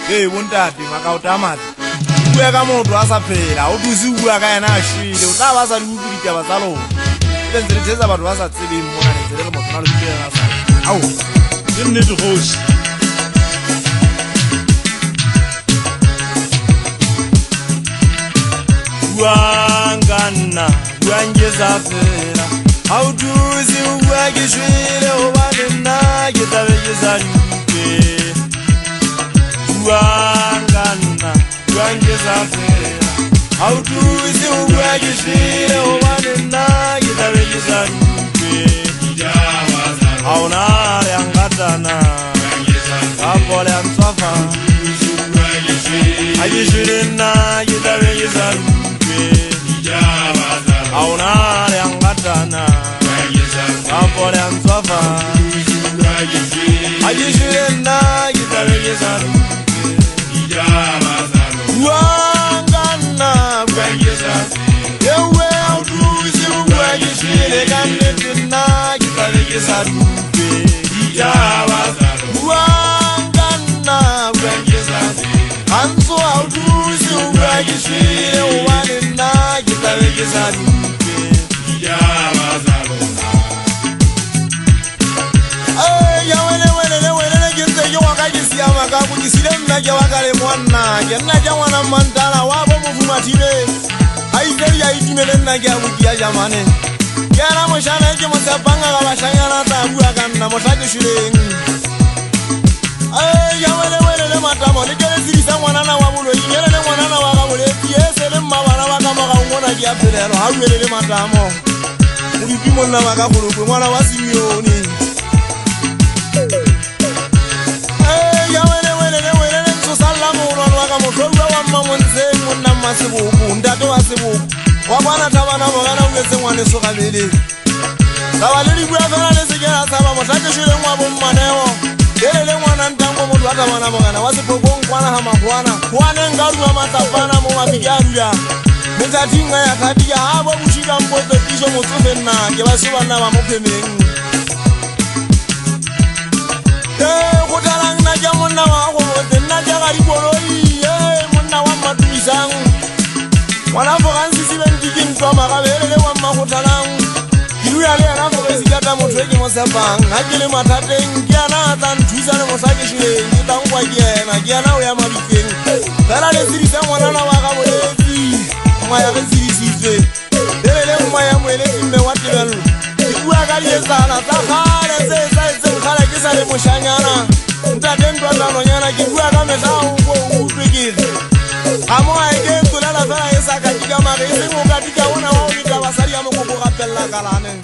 Hey, wontate makautamati. Uya kama mtu asaphela, ubuzi uya kayana ashile, utaba salukubika bazalo. Benzeretheza abantu basatsibi imbona nenzelelo motho nalukubeka nasa. Awu, Zinnethi hosi. Wangana, wangeza phela. Awuduzi ukwakishile obanena ngitabekeza luke. Wangana, wangeza phela. Awuduzi ukwakishile obanena ngitabekeza luke. Awunale angatana. Kapole amtsafa. Ajishirina ngitabekeza luke. Awunale angatana. Kapole amtsafa. Ajishirina ngitabekeza luke. Wangana yewe awuduzi ukwakishile kandetina ngitabekeza luke. Wangana Anso awuduzi ukwakishile obanena ngitabekeza luke. Yawene ginze wakajisiya makaku jisile mnake wakale mwana Gennaja wana mantala wabo mufumatile Aizeli ya itimele mnake akukia jamane Yana moshana eke mosepanga kabashanyana tabuya kanna moshake shile Yawene matamo nikele zirisa mwanana wabulo Inyelele mwanana wakabule Yesele mbabana wakamaka ungona kia pelelo Hawelele matamo Muripimo na wakabulu mwana wasimioni Masibuku ndato wasibuku wabana tabana magana ungeze mwane soka bele kabalili kuyafana lesigera saba motake shule mwabo mmaneo delele mwana ntango mutu atabana magana wasipogo nkwana hamakwana kwane ngaru wa matapana mu mabigaruya metatinga ya kadia habo bushika mbote tisho mutufe na kebasuba na bamupemengu kutarang na jamona wako na jagari boloi muna wa matuisangu Wanafo kansi sibe ndikin toma kabelele wa makutalangu Ilu ya lea nafo bezikata motweki mosepang Hakili matate ngiana atan tuizane mosake shule Ngitangwa kiena kiana uya mabikeng Tala lesirisa mwanana wakabulezi Mwaya lesirisize Delele mwaya mwelezi mwewatibelu Ikuya kaliye sana Takale se mkhala kisale moshanyana Ntatendwa tanonyana Kikuya kameta ungo utwikiri Amo aike tulala fela yesa katika magisi Mukatika wana wao nita wasari ya mkuku kapela kalane